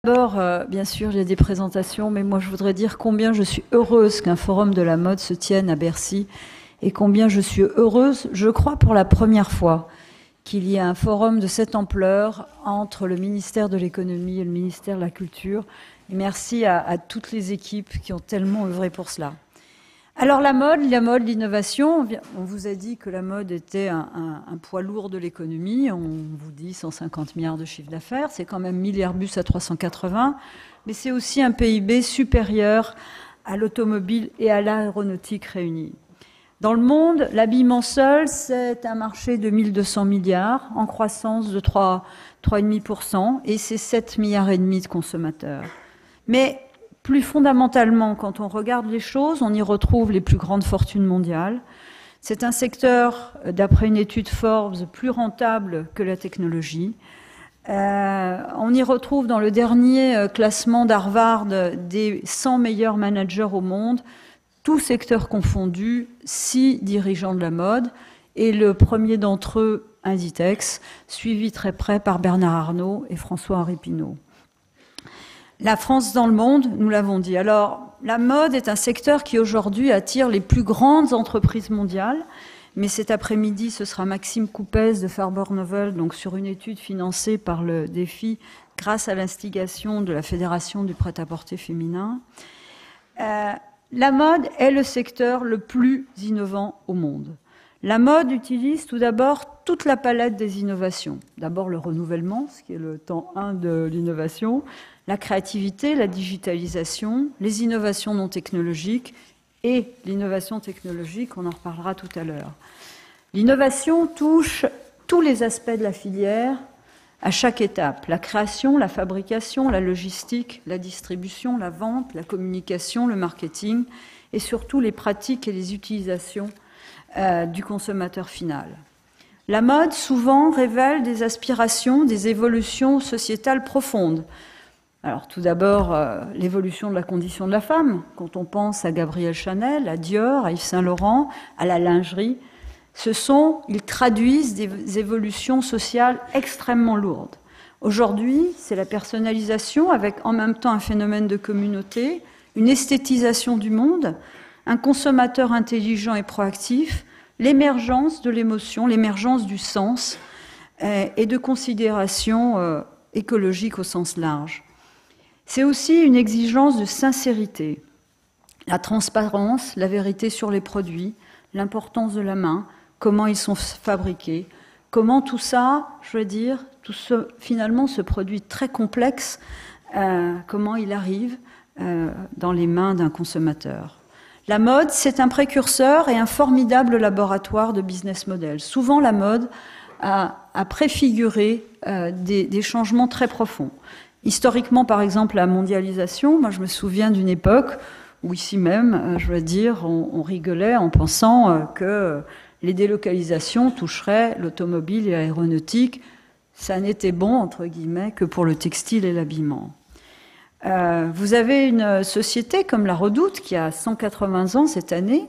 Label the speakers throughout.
Speaker 1: D'abord, bien sûr, il y a des présentations, mais moi je voudrais dire combien je suis heureuse qu'un forum de la mode se tienne à Bercy et combien je suis heureuse, je crois pour la première fois, qu'il y ait un forum de cette ampleur entre le ministère de l'économie et le ministère de la culture. Et merci à toutes les équipes qui ont tellement œuvré pour cela. Alors la mode, l'innovation, on vous a dit que la mode était un poids lourd de l'économie, on vous dit 150 milliards de chiffre d'affaires, c'est quand même 1000 Airbus à 380, mais c'est aussi un PIB supérieur à l'automobile et à l'aéronautique réunis. Dans le monde, l'habillement seul, c'est un marché de 1200 milliards, en croissance de 3,5%, et c'est 7,5 milliards de consommateurs. Mais plus fondamentalement, quand on regarde les choses, on y retrouve les plus grandes fortunes mondiales. C'est un secteur, d'après une étude Forbes, plus rentable que la technologie. On y retrouve dans le dernier classement d'Harvard des 100 meilleurs managers au monde, tous secteurs confondus, 6 dirigeants de la mode, et le premier d'entre eux, Inditex, suivi très près par Bernard Arnault et François-Henri Pinault. La France dans le monde, nous l'avons dit. Alors, la mode est un secteur qui aujourd'hui attire les plus grandes entreprises mondiales, mais cet après-midi, ce sera Maxime Coupez de Faber Novel, donc sur une étude financée par le défi grâce à l'instigation de la Fédération du prêt-à-porter féminin. La mode est le secteur le plus innovant au monde. La mode utilise tout d'abord toute la palette des innovations. D'abord le renouvellement, ce qui est le temps 1 de l'innovation, la créativité, la digitalisation, les innovations non technologiques et l'innovation technologique, on en reparlera tout à l'heure. L'innovation touche tous les aspects de la filière à chaque étape. La création, la fabrication, la logistique, la distribution, la vente, la communication, le marketing et surtout les pratiques et les utilisations du consommateur final. La mode, souvent, révèle des aspirations, des évolutions sociétales profondes. Alors, tout d'abord, l'évolution de la condition de la femme. Quand on pense à Gabrielle Chanel, à Dior, à Yves Saint Laurent, à la lingerie, ils traduisent des évolutions sociales extrêmement lourdes. Aujourd'hui, c'est la personnalisation avec en même temps un phénomène de communauté, une esthétisation du monde, un consommateur intelligent et proactif, l'émergence de l'émotion, l'émergence du sens et de considérations écologiques au sens large. C'est aussi une exigence de sincérité, la transparence, la vérité sur les produits, l'importance de la main, comment ils sont fabriqués, comment tout ça, je veux dire, finalement ce produit très complexe, comment il arrive dans les mains d'un consommateur. La mode, c'est un précurseur et un formidable laboratoire de business model. Souvent, la mode a préfiguré des changements très profonds. Historiquement, par exemple, la mondialisation, moi je me souviens d'une époque où ici même, je veux dire, on rigolait en pensant que les délocalisations toucheraient l'automobile et l'aéronautique. Ça n'était bon, entre guillemets, que pour le textile et l'habillement. Vous avez une société comme la Redoute qui a 180 ans cette année,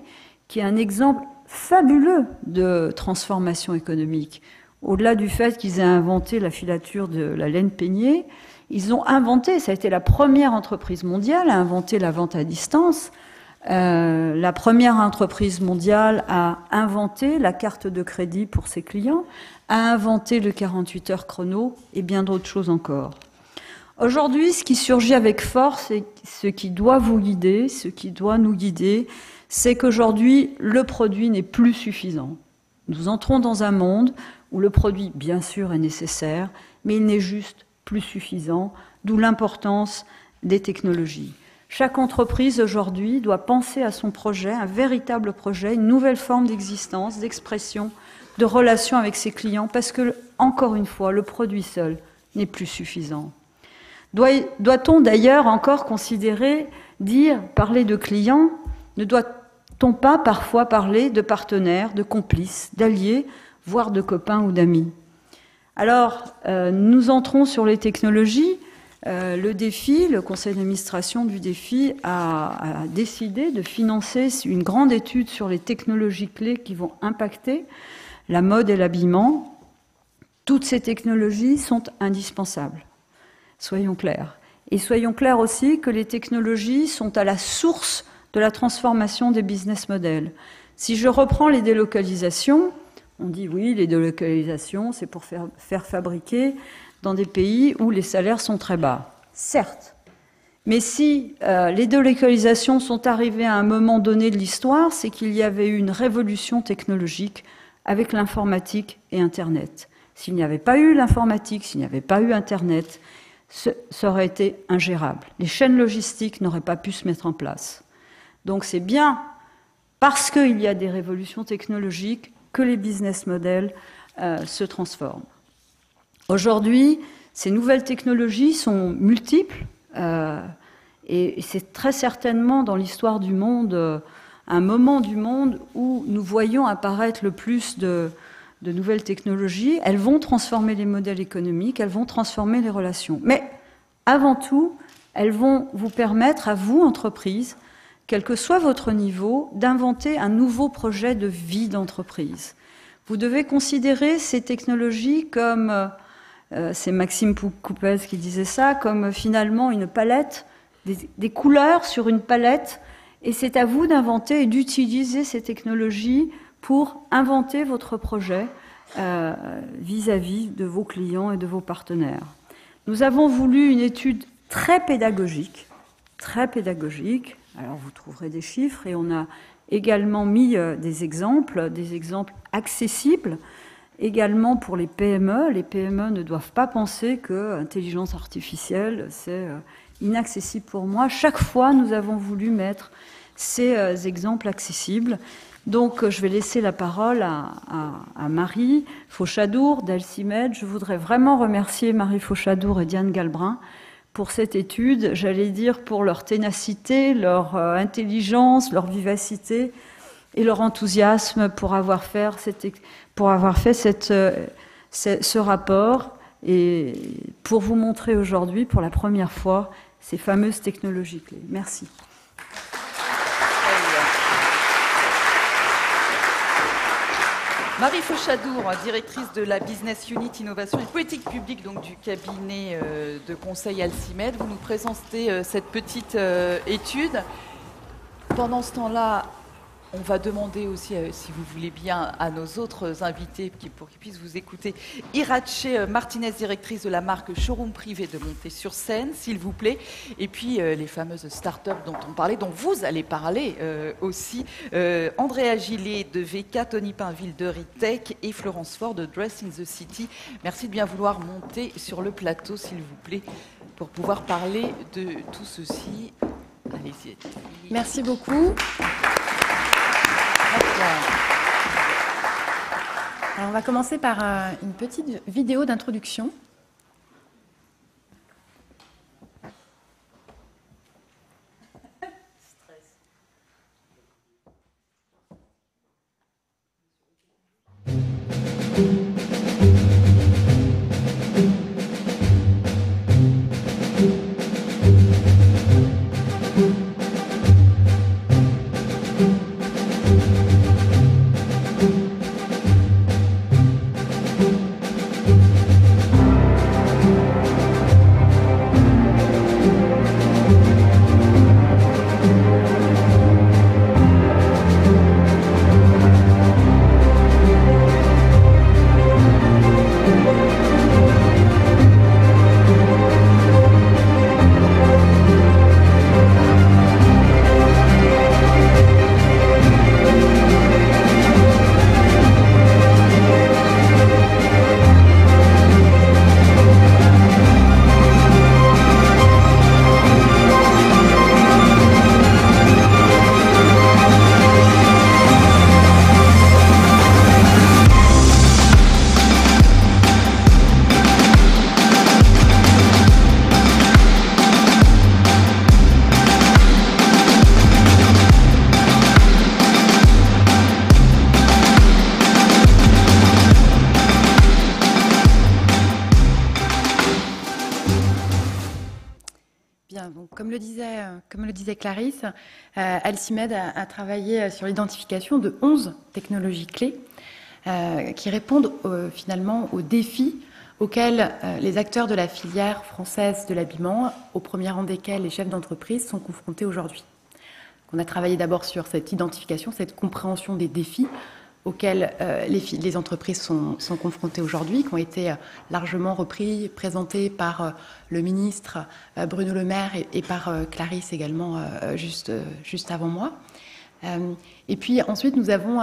Speaker 1: qui est un exemple fabuleux de transformation économique. Au-delà du fait qu'ils aient inventé la filature de la laine peignée, ils ont inventé, ça a été la première entreprise mondiale à inventer la vente à distance. La première entreprise mondiale à inventer la carte de crédit pour ses clients, a inventé le 48 heures chrono et bien d'autres choses encore. Aujourd'hui, ce qui surgit avec force et ce qui doit vous guider, ce qui doit nous guider, c'est qu'aujourd'hui, le produit n'est plus suffisant. Nous entrons dans un monde où le produit, bien sûr, est nécessaire, mais il n'est juste plus suffisant, d'où l'importance des technologies. Chaque entreprise, aujourd'hui, doit penser à son projet, un véritable projet, une nouvelle forme d'existence, d'expression, de relation avec ses clients, parce que, encore une fois, le produit seul n'est plus suffisant. Doit-on d'ailleurs encore parler de clients, ne doit-on pas parfois parler de partenaires, de complices, d'alliés, voire de copains ou d'amis? Alors, nous entrons sur les technologies. Le défi, le conseil d'administration du défi a décidé de financer une grande étude sur les technologies clés qui vont impacter la mode et l'habillement. Toutes ces technologies sont indispensables. Soyons clairs. Et soyons clairs aussi que les technologies sont à la source de la transformation des business models. Si je reprends les délocalisations, on dit oui, les délocalisations, c'est pour faire fabriquer dans des pays où les salaires sont très bas. Certes. Mais si les délocalisations sont arrivées à un moment donné de l'histoire, c'est qu'il y avait eu une révolution technologique avec l'informatique et Internet. S'il n'y avait pas eu l'informatique, s'il n'y avait pas eu Internet, ça aurait été ingérable. Les chaînes logistiques n'auraient pas pu se mettre en place. Donc c'est bien parce qu'il y a des révolutions technologiques que les business models se transforment. Aujourd'hui, ces nouvelles technologies sont multiples et c'est très certainement dans l'histoire du monde un moment du monde où nous voyons apparaître le plus de nouvelles technologies. Elles vont transformer les modèles économiques, elles vont transformer les relations. Mais avant tout, elles vont vous permettre à vous, entreprise, quel que soit votre niveau, d'inventer un nouveau projet de vie d'entreprise. Vous devez considérer ces technologies comme, c'est Maxime Coupez qui disait ça, comme finalement une palette, des couleurs sur une palette, et c'est à vous d'inventer et d'utiliser ces technologies pour inventer votre projet vis-à-vis de vos clients et de vos partenaires. Nous avons voulu une étude très pédagogique, alors vous trouverez des chiffres, et on a également mis des exemples accessibles, également pour les PME. Les PME ne doivent pas penser que l'intelligence artificielle, c'est inaccessible pour moi. Chaque fois, nous avons voulu mettre ces exemples accessibles. Donc, je vais laisser la parole à Marie Fauchadour d'Alcimed. Je voudrais vraiment remercier Marie Fauchadour et Diane Galbrin pour cette étude, j'allais dire pour leur ténacité, leur intelligence, leur vivacité et leur enthousiasme pour avoir fait ce rapport et pour vous montrer aujourd'hui pour la première fois ces fameuses technologies clés. Merci.
Speaker 2: Marie Fauchadour, directrice de la Business Unit Innovation et Politique Publique donc du cabinet de conseil Alcimed. Vous nous présentez cette petite étude. Pendant ce temps-là, on va demander aussi, si vous voulez bien, à nos autres invités pour qu'ils puissent vous écouter. Irache Martinez, directrice de la marque Showroom Privé, de monter sur scène, s'il vous plaît. Et puis les fameuses start-up dont on parlait, dont vous allez parler aussi. Andrea Gillet de VK, Tony Pinville de Ritech et Florence Ford de Dress in the City. Merci de bien vouloir monter sur le plateau, s'il vous plaît, pour pouvoir parler de tout ceci. Allez-y.
Speaker 3: Merci beaucoup. Alors on va commencer par une petite vidéo d'introduction. Comme le disait Clarisse, Alcimed a travaillé sur l'identification de 11 technologies clés qui répondent finalement aux défis auxquelles les acteurs de la filière française de l'habillement, au premier rang desquels les chefs d'entreprise, sont confrontés aujourd'hui. On a travaillé d'abord sur cette identification, cette compréhension des défis auxquels les entreprises sont confrontées aujourd'hui, qui ont été largement repris, présentés par le ministre Bruno Le Maire et par Clarisse également juste avant moi. Et puis ensuite, nous avons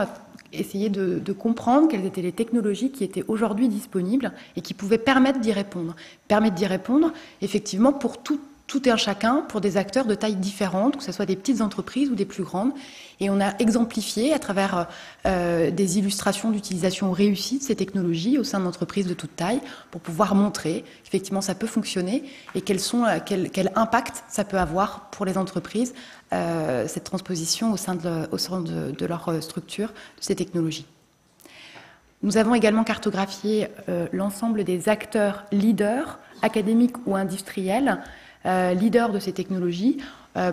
Speaker 3: essayé de comprendre quelles étaient les technologies qui étaient aujourd'hui disponibles et qui pouvaient permettre d'y répondre. Permettre d'y répondre, effectivement, pour tout et un chacun, pour des acteurs de tailles différentes, que ce soit des petites entreprises ou des plus grandes. Et on a exemplifié à travers des illustrations d'utilisation réussie de ces technologies au sein d'entreprises de toute taille pour pouvoir montrer qu'effectivement ça peut fonctionner et quel impact ça peut avoir pour les entreprises, cette transposition au sein de leur structure de ces technologies. Nous avons également cartographié l'ensemble des acteurs leaders, académiques ou industriels, leaders de ces technologies,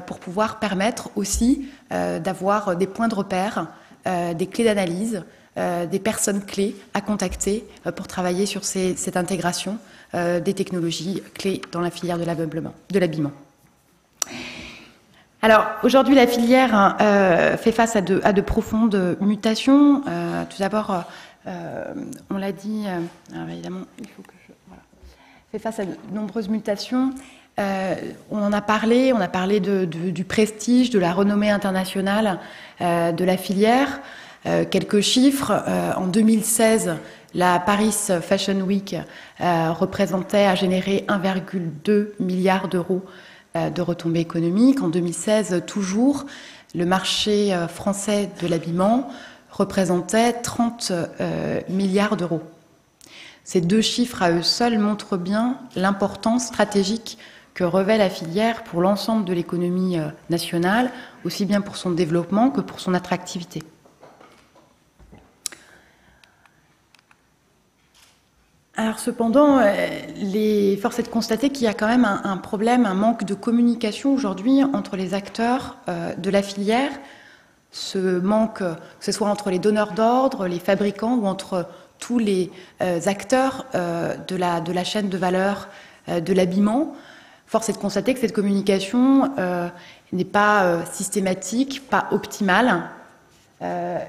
Speaker 3: pour pouvoir permettre aussi d'avoir des points de repère, des clés d'analyse, des personnes clés à contacter pour travailler sur cette intégration des technologies clés dans la filière de l'habillement. Alors, aujourd'hui, la filière fait face à de profondes mutations. Tout d'abord, on l'a dit, alors évidemment, il faut que je... Voilà. Fait face à de nombreuses mutations. On en a parlé, du prestige, de la renommée internationale de la filière. Quelques chiffres. En 2016, la Paris Fashion Week a généré 1,2 milliard d'euros de retombées économiques. En 2016, toujours, le marché français de l'habillement représentait 30 milliards d'euros. Ces deux chiffres à eux seuls montrent bien l'importance stratégique que revêt la filière pour l'ensemble de l'économie nationale, aussi bien pour son développement que pour son attractivité. Alors cependant, force est de constater qu'il y a quand même un problème, un manque de communication aujourd'hui entre les acteurs de la filière. Ce manque, que ce soit entre les donneurs d'ordre, les fabricants ou entre tous les acteurs de la chaîne de valeur de l'habillement. Force est de constater que cette communication n'est pas systématique, pas optimale, pas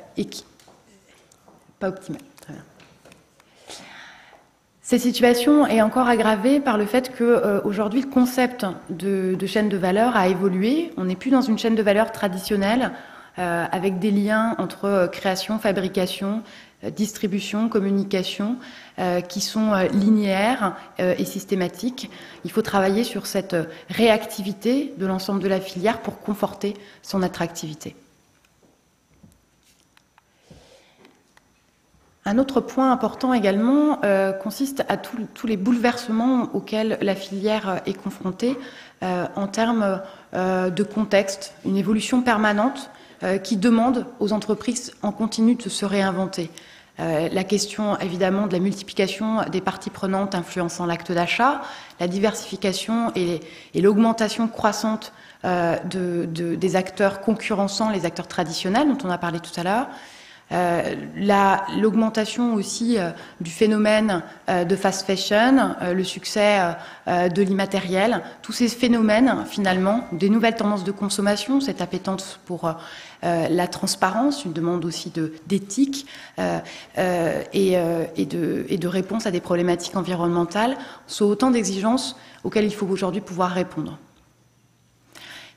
Speaker 3: optimale. Très bien. Cette situation est encore aggravée par le fait qu'aujourd'hui, le concept de chaîne de valeur a évolué. On n'est plus dans une chaîne de valeur traditionnelle avec des liens entre création, fabrication, distribution, communication qui sont linéaires et systématiques. Il faut travailler sur cette réactivité de l'ensemble de la filière pour conforter son attractivité. Un autre point important également consiste à tous les bouleversements auxquels la filière est confrontée en termes de contexte, une évolution permanente qui demande aux entreprises en continu de se réinventer. La question évidemment de la multiplication des parties prenantes influençant l'acte d'achat, la diversification et l'augmentation croissante des acteurs concurrençant les acteurs traditionnels dont on a parlé tout à l'heure, l'augmentation aussi du phénomène de fast fashion, le succès de l'immatériel, tous ces phénomènes finalement, des nouvelles tendances de consommation, cette appétence pour la transparence, une demande aussi d'éthique et de réponse à des problématiques environnementales, sont autant d'exigences auxquelles il faut aujourd'hui pouvoir répondre.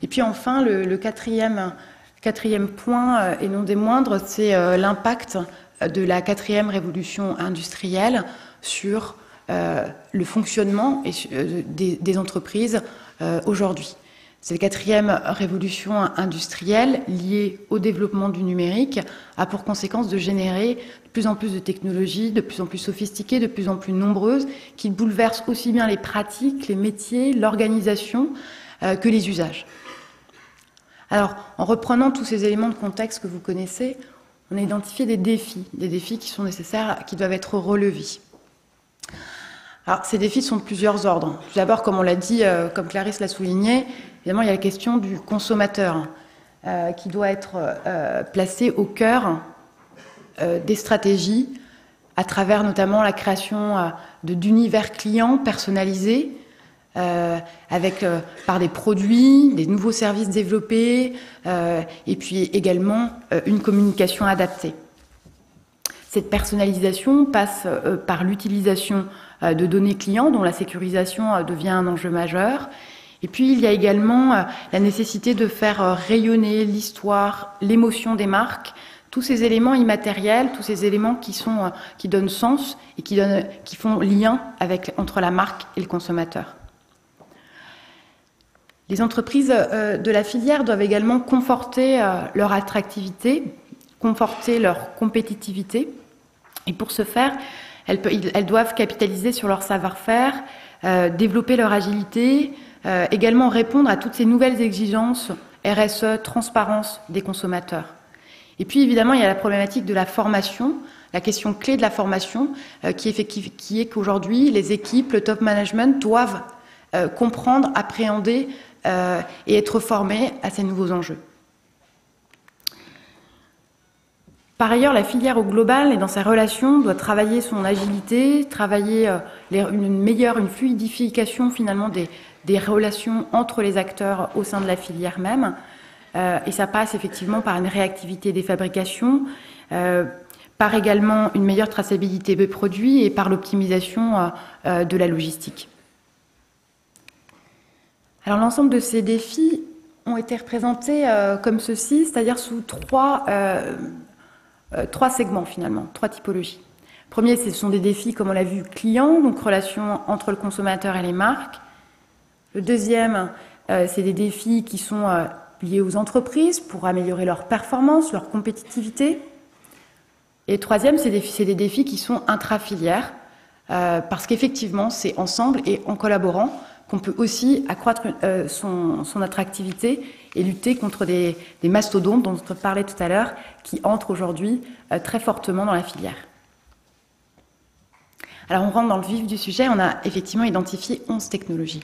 Speaker 3: Et puis enfin, le quatrième point, et non des moindres, c'est l'impact de la quatrième révolution industrielle sur le fonctionnement des entreprises aujourd'hui. Cette quatrième révolution industrielle liée au développement du numérique a pour conséquence de générer de plus en plus de technologies, de plus en plus sophistiquées, de plus en plus nombreuses, qui bouleversent aussi bien les pratiques, les métiers, l'organisation que les usages. Alors, en reprenant tous ces éléments de contexte que vous connaissez, on a identifié des défis qui sont nécessaires, qui doivent être relevés. Alors, ces défis sont de plusieurs ordres. Tout d'abord, comme on l'a dit, comme Clarisse l'a souligné, évidemment, il y a la question du consommateur qui doit être placé au cœur des stratégies à travers notamment la création d'univers clients personnalisés, par des produits, des nouveaux services développés, et puis également une communication adaptée. Cette personnalisation passe par l'utilisation de données clients dont la sécurisation devient un enjeu majeur. Et puis il y a également la nécessité de faire rayonner l'histoire, l'émotion des marques, tous ces éléments immatériels, tous ces éléments qui donnent sens et qui font lien entre la marque et le consommateur. Les entreprises de la filière doivent également conforter leur attractivité, conforter leur compétitivité. Et pour ce faire, elles doivent capitaliser sur leur savoir-faire, développer leur agilité, également répondre à toutes ces nouvelles exigences RSE, transparence des consommateurs. Et puis évidemment, il y a la problématique de la formation, la question clé de la formation, qui est qu'aujourd'hui, les équipes, le top management doivent comprendre, appréhender et être formés à ces nouveaux enjeux. Par ailleurs, la filière au global et dans sa relation doit travailler son agilité, travailler une fluidification finalement des relations entre les acteurs au sein de la filière même. Et ça passe effectivement par une réactivité des fabrications, par également une meilleure traçabilité des produits et par l'optimisation de la logistique. Alors l'ensemble de ces défis ont été représentés comme ceci, c'est-à-dire sous trois segments finalement, trois typologies. Premier, ce sont des défis, comme on l'a vu, clients, donc relation entre le consommateur et les marques. Le deuxième, c'est des défis qui sont liés aux entreprises pour améliorer leur performance, leur compétitivité. Et le troisième, c'est des défis qui sont intra-filières, parce qu'effectivement, c'est ensemble et en collaborant qu'on peut aussi accroître son attractivité et lutter contre des mastodontes dont on parlait tout à l'heure, qui entrent aujourd'hui très fortement dans la filière. Alors on rentre dans le vif du sujet, on a effectivement identifié 11 technologies.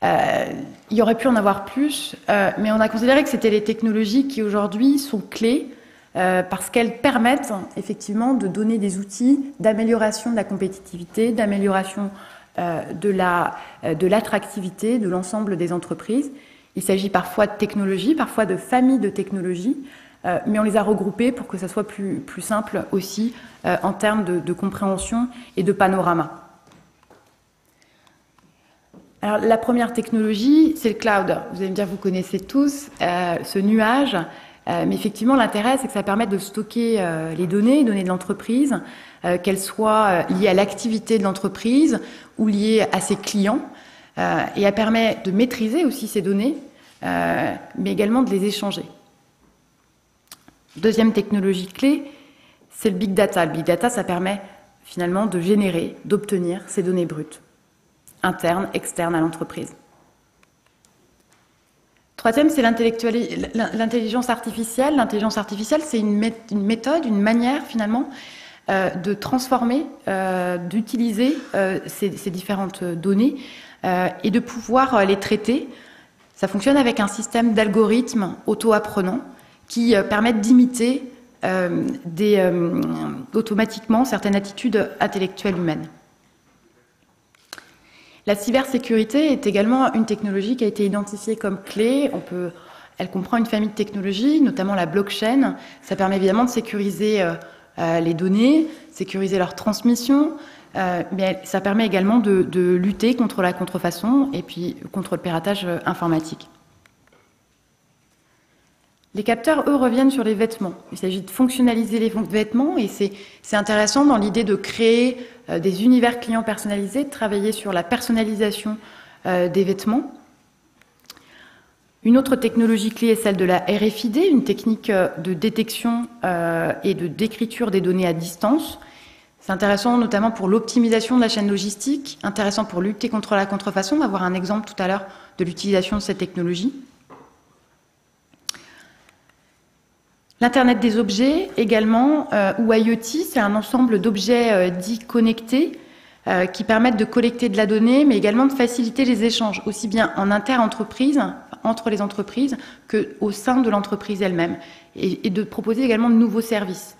Speaker 3: Il y aurait pu en avoir plus, mais on a considéré que c'était les technologies qui aujourd'hui sont clés parce qu'elles permettent effectivement de donner des outils d'amélioration de la compétitivité, d'amélioration de l'attractivité de l'ensemble des entreprises. Il s'agit parfois de technologies, parfois de familles de technologies, mais on les a regroupées pour que ça soit plus simple aussi en termes de compréhension et de panorama. Alors, la première technologie, c'est le cloud. Vous allez me dire, vous connaissez tous ce nuage, mais effectivement, l'intérêt, c'est que ça permet de stocker les données de l'entreprise, qu'elles soient liées à l'activité de l'entreprise ou liées à ses clients, et elle permet de maîtriser aussi ces données, mais également de les échanger. Deuxième technologie clé, c'est le big data. Le big data, ça permet finalement de générer, d'obtenir ces données brutes, internes, externes à l'entreprise. Troisième, c'est l'intelligence artificielle. L'intelligence artificielle, c'est une méthode, une manière finalement de transformer, d'utiliser ces différentes données et de pouvoir les traiter. Ça fonctionne avec un système d'algorithmes auto-apprenants qui permettent d'imiter automatiquement certaines attitudes intellectuelles humaines. La cybersécurité est également une technologie qui a été identifiée comme clé. Elle comprend une famille de technologies, notamment la blockchain. Ça permet évidemment de sécuriser les données, sécuriser leur transmission, mais ça permet également de lutter contre la contrefaçon et puis contre le piratage informatique. Les capteurs, eux, reviennent sur les vêtements. Il s'agit de fonctionnaliser les vêtements et c'est intéressant dans l'idée de créer des univers clients personnalisés, de travailler sur la personnalisation des vêtements. Une autre technologie clé est celle de la RFID, une technique de détection et de d'écriture des données à distance. C'est intéressant notamment pour l'optimisation de la chaîne logistique, intéressant pour lutter contre la contrefaçon. On va voir un exemple tout à l'heure de l'utilisation de cette technologie. L'Internet des objets également, ou IoT, c'est un ensemble d'objets dits connectés qui permettent de collecter de la donnée, mais également de faciliter les échanges, aussi bien en inter-entreprise, entre les entreprises, qu'au sein de l'entreprise elle-même, et de proposer également de nouveaux services.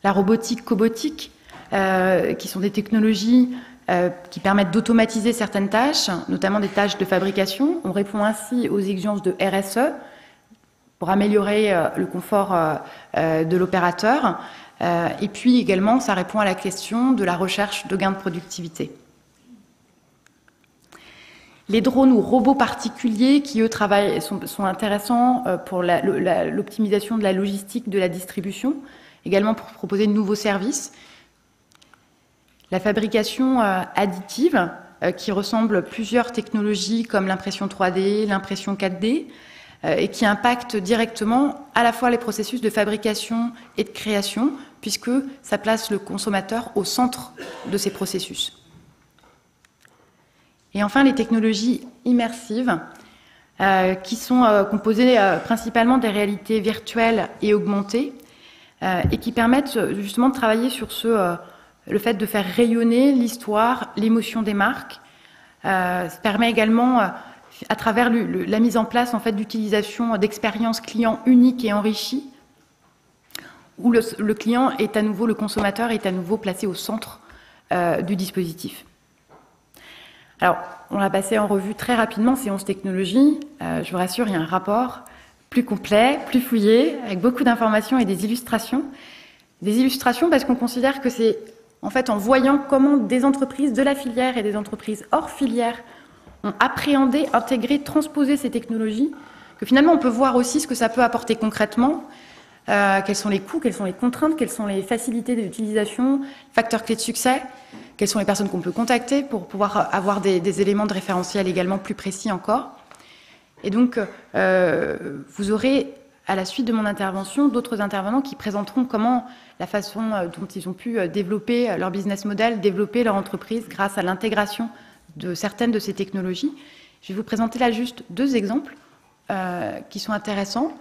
Speaker 3: la robotique cobotique, qui sont des technologies qui permettent d'automatiser certaines tâches, notamment des tâches de fabrication. On répond ainsi aux exigences de RSE pour améliorer le confort de l'opérateur. Et puis également, ça répond à la question de la recherche de gains de productivité. Les drones ou robots particuliers qui, eux, sont intéressants pour l'optimisation de la logistique de la distribution, également pour proposer de nouveaux services. La fabrication additive, qui ressemble à plusieurs technologies comme l'impression 3D, l'impression 4D, et qui impacte directement à la fois les processus de fabrication et de création, puisque ça place le consommateur au centre de ces processus. Et enfin, les technologies immersives, qui sont composées principalement des réalités virtuelles et augmentées, et qui permettent justement de travailler sur le fait de faire rayonner l'histoire, l'émotion des marques. Ça permet également, à travers la mise en place en fait, d'utilisation d'expériences clients uniques et enrichies, où le client est à nouveau, le consommateur est à nouveau placé au centre du dispositif. Alors, on l'a passé en revue très rapidement, ces 11 technologies. Je vous rassure, il y a un rapport plus complet, plus fouillé, avec beaucoup d'informations et des illustrations. Des illustrations parce qu'on considère que c'est, en fait, en voyant comment des entreprises de la filière et des entreprises hors filière ont appréhendé, intégré, transposé ces technologies, que finalement, on peut voir aussi ce que ça peut apporter concrètement, quels sont les coûts, quelles sont les contraintes, quelles sont les facilités d'utilisation, facteurs clés de succès, quelles sont les personnes qu'on peut contacter pour pouvoir avoir des éléments de référentiel également plus précis encore. Et donc, vous aurez, à la suite de mon intervention, d'autres intervenants qui présenteront comment la façon dont ils ont pu développer leur business model, développer leur entreprise grâce à l'intégration de certaines de ces technologies. Je vais vous présenter là juste 2 exemples qui sont intéressants.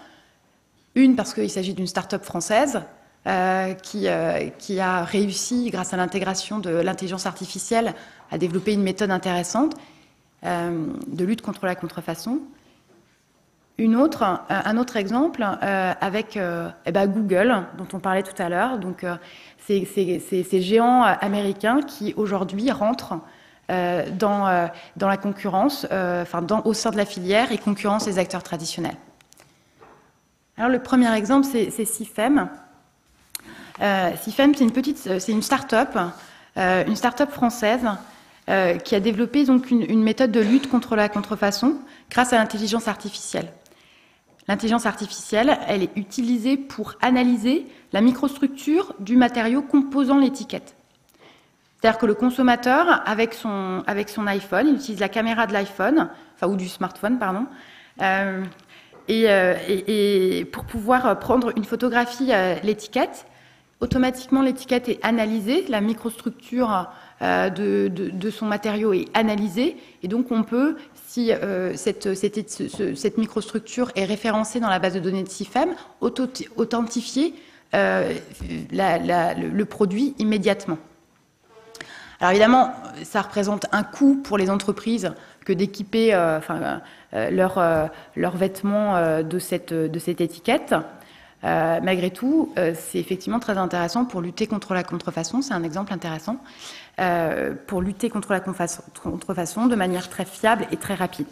Speaker 3: Une, parce qu'il s'agit d'une start-up française qui a réussi, grâce à l'intégration de l'intelligence artificielle, à développer une méthode intéressante de lutte contre la contrefaçon. Un autre exemple avec Google, dont on parlait tout à l'heure. Donc, ces géants américains qui, aujourd'hui, rentrent dans la concurrence, au sein de la filière et concurrencent les acteurs traditionnels. Alors, le premier exemple, c'est Sifem. Sifem, c'est une start-up française qui a développé donc une méthode de lutte contre la contrefaçon grâce à l'intelligence artificielle. L'intelligence artificielle, elle est utilisée pour analyser la microstructure du matériau composant l'étiquette. C'est-à-dire que le consommateur, avec son iPhone, il utilise la caméra de l'iPhone, ou du smartphone, pardon, et pour pouvoir prendre une photographie l'étiquette, automatiquement l'étiquette est analysée, la microstructure de son matériau est analysée, et donc on peut, si cette microstructure est référencée dans la base de données de Sifem, authentifier le produit immédiatement. Alors évidemment, ça représente un coût pour les entreprises que d'équiper leurs vêtements de cette étiquette. Malgré tout, c'est effectivement très intéressant pour lutter contre la contrefaçon. C'est un exemple intéressant pour lutter contre la contrefaçon de manière très fiable et très rapide.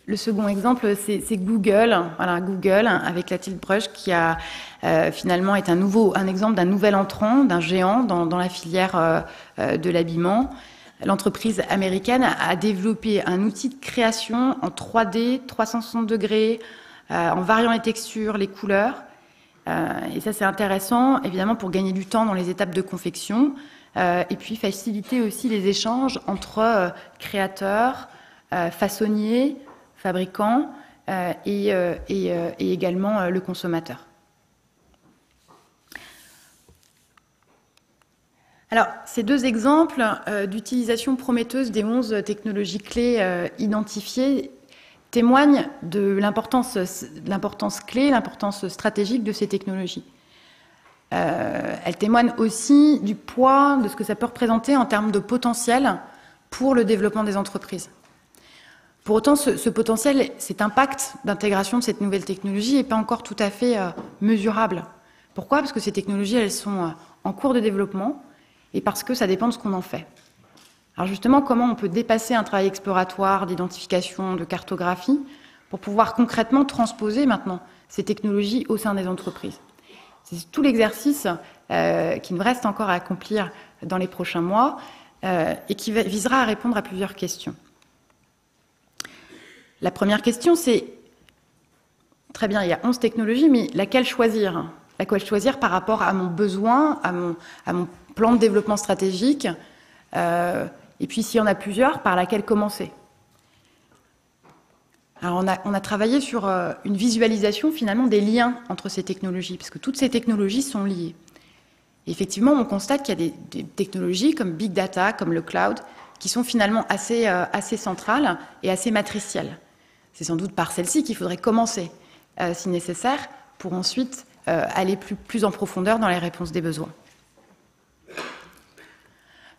Speaker 3: Le second exemple, c'est Google. Voilà, Google, avec la Tilt Brush, qui a finalement est un exemple d'un nouvel entrant, d'un géant dans la filière de l'habillement. L'entreprise américaine a développé un outil de création en 3D, 360 degrés, en variant les textures, les couleurs. Et ça, c'est intéressant, évidemment, pour gagner du temps dans les étapes de confection, et puis faciliter aussi les échanges entre créateurs, façonniers, fabricants et également le consommateur. Alors, ces 2 exemples d'utilisation prometteuse des 11 technologies clés identifiées témoignent de l'importance clé, l'importance stratégique de ces technologies. Elles témoignent aussi du poids de ce que ça peut représenter en termes de potentiel pour le développement des entreprises. Pour autant, ce potentiel, cet impact d'intégration de cette nouvelle technologie n'est pas encore tout à fait mesurable. Pourquoi? Parce que ces technologies, elles sont en cours de développement et parce que ça dépend de ce qu'on en fait. Alors justement, comment on peut dépasser un travail exploratoire, d'identification, de cartographie, pour pouvoir concrètement transposer maintenant ces technologies au sein des entreprises? C'est tout l'exercice qui nous reste encore à accomplir dans les prochains mois et qui visera à répondre à plusieurs questions. La première question, c'est, très bien, il y a 11 technologies, mais laquelle choisir? Laquelle choisir par rapport à mon besoin, à mon plan de développement stratégique, et puis s'il y en a plusieurs, par laquelle commencer? Alors on a travaillé sur une visualisation finalement des liens entre ces technologies, parce que toutes ces technologies sont liées. Et effectivement, on constate qu'il y a des technologies comme Big Data, comme le cloud, qui sont finalement assez centrales et assez matricielles. C'est sans doute par celle-ci qu'il faudrait commencer, si nécessaire, pour ensuite aller plus en profondeur dans les réponses des besoins.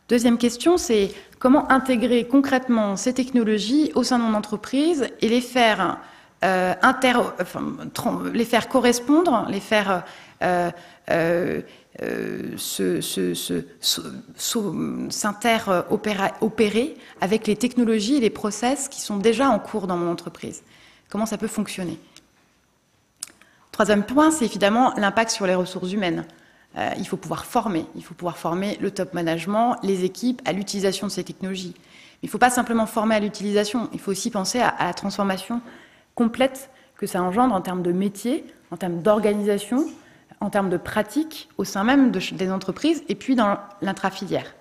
Speaker 3: Deuxième question, c'est comment intégrer concrètement ces technologies au sein de mon entreprise et les faire, les faire correspondre, les faire s'interopérer avec les technologies et les process qui sont déjà en cours dans mon entreprise. Comment ça peut fonctionner? Troisième point, c'est évidemment l'impact sur les ressources humaines. Il faut pouvoir former le top management, les équipes à l'utilisation de ces technologies. Il ne faut pas simplement former à l'utilisation, il faut aussi penser à la transformation complète que ça engendre en termes de métier, en termes d'organisation, en termes de pratique au sein même des entreprises et puis dans l'intrafilière.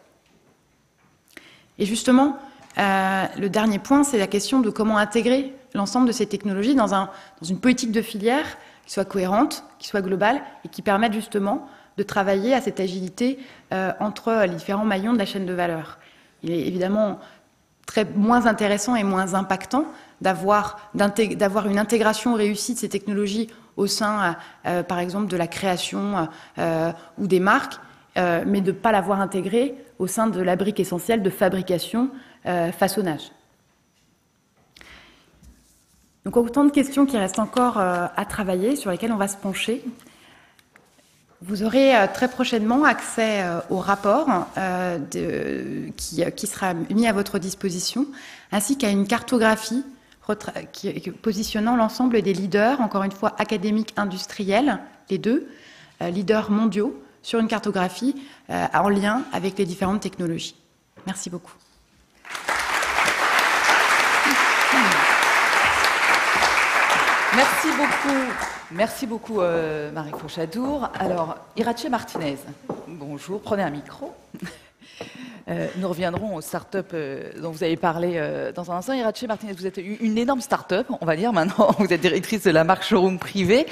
Speaker 3: Et justement, le dernier point, c'est la question de comment intégrer l'ensemble de ces technologies dans une politique de filière qui soit cohérente, qui soit globale et qui permette justement de travailler à cette agilité entre les différents maillons de la chaîne de valeur. Il est évidemment moins intéressant et moins impactant d'avoir une intégration réussie de ces technologies au sein, par exemple, de la création ou des marques, mais de ne pas l'avoir intégrée au sein de la brique essentielle de fabrication, façonnage. Donc autant de questions qui restent encore à travailler, sur lesquelles on va se pencher. Vous aurez très prochainement accès au rapport qui sera mis à votre disposition, ainsi qu'à une cartographie positionnant l'ensemble des leaders, encore une fois académiques, industriels, les deux, leaders mondiaux, sur une cartographie en lien avec les différentes technologies. Merci beaucoup.
Speaker 2: Merci beaucoup Marie Fauchadour. Alors, Irache Martinez, bonjour, prenez un micro. Nous reviendrons aux startups dont vous avez parlé dans un instant. Irache Martinez, vous êtes une énorme startup, on va dire maintenant. Vous êtes directrice de la marque Showroom Privé.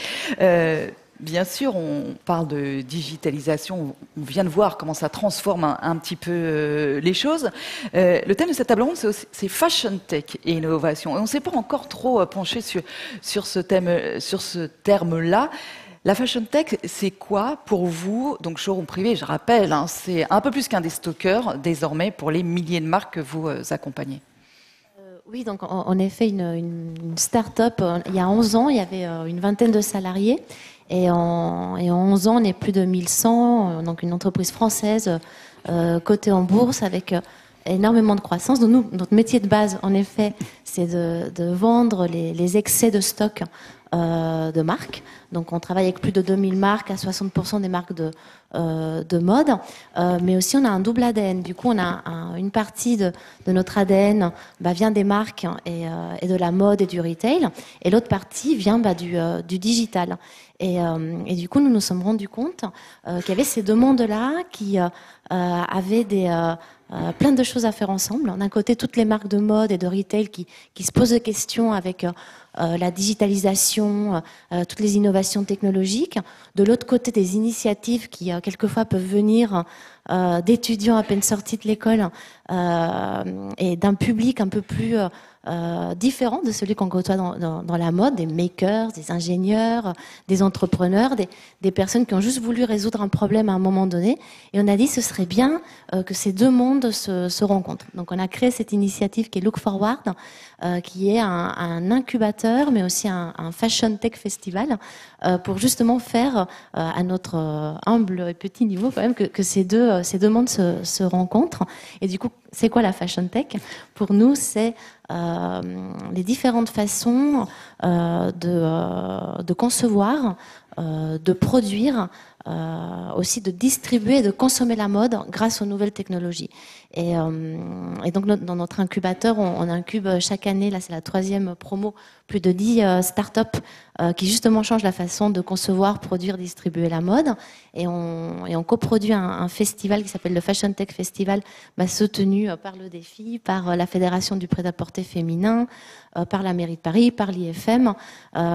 Speaker 2: Bien sûr, on parle de digitalisation. On vient de voir comment ça transforme un petit peu les choses. Le thème de cette table ronde, c'est Fashion Tech et innovation. Et on ne s'est pas encore trop penché sur ce terme-là. La Fashion Tech, c'est quoi pour vous? Donc Showroom Privé, je rappelle, hein, c'est un peu plus qu'un déstockeur désormais pour les milliers de marques que vous accompagnez.
Speaker 4: Oui, donc en effet, une start-up, il y a 11 ans, il y avait une vingtaine de salariés. Et en 11 ans, on est plus de 1100, donc une entreprise française cotée en bourse avec énormément de croissance. Donc nous, notre métier de base, en effet, c'est de vendre les excès de stock de marques. Donc on travaille avec plus de 2000 marques, à 60% des marques de mode. Mais aussi on a un double ADN. Du coup, on a une partie de notre ADN vient des marques et de la mode et du retail. Et l'autre partie vient du digital. Et du coup, nous nous sommes rendus compte qu'il y avait ces deux mondes-là qui avaient plein de choses à faire ensemble. D'un côté, toutes les marques de mode et de retail qui se posent des questions avec la digitalisation, toutes les innovations technologiques. De l'autre côté, des initiatives qui quelquefois peuvent venir d'étudiants à peine sortis de l'école et d'un public un peu plus différent de celui qu'on côtoie dans la mode, des makers, des ingénieurs, des entrepreneurs, des personnes qui ont juste voulu résoudre un problème à un moment donné. Et on a dit ce serait bien que ces deux mondes se rencontrent. Donc on a créé cette initiative qui est Look Forward, qui est un incubateur, mais aussi un fashion tech festival, pour justement faire à notre humble et petit niveau quand même que ces deux mondes se rencontrent. Et du coup, c'est quoi la fashion tech? Pour nous, c'est les différentes façons de concevoir, de produire, aussi de distribuer et de consommer la mode grâce aux nouvelles technologies. Et donc dans notre incubateur, on incube chaque année, là c'est la 3e promo, plus de 10 startups qui justement changent la façon de concevoir, produire, distribuer la mode. Et on coproduit un festival qui s'appelle le Fashion Tech Festival, soutenu par le Défi, par la Fédération du prêt-à-porter féminin, par la mairie de Paris, par l'IFM,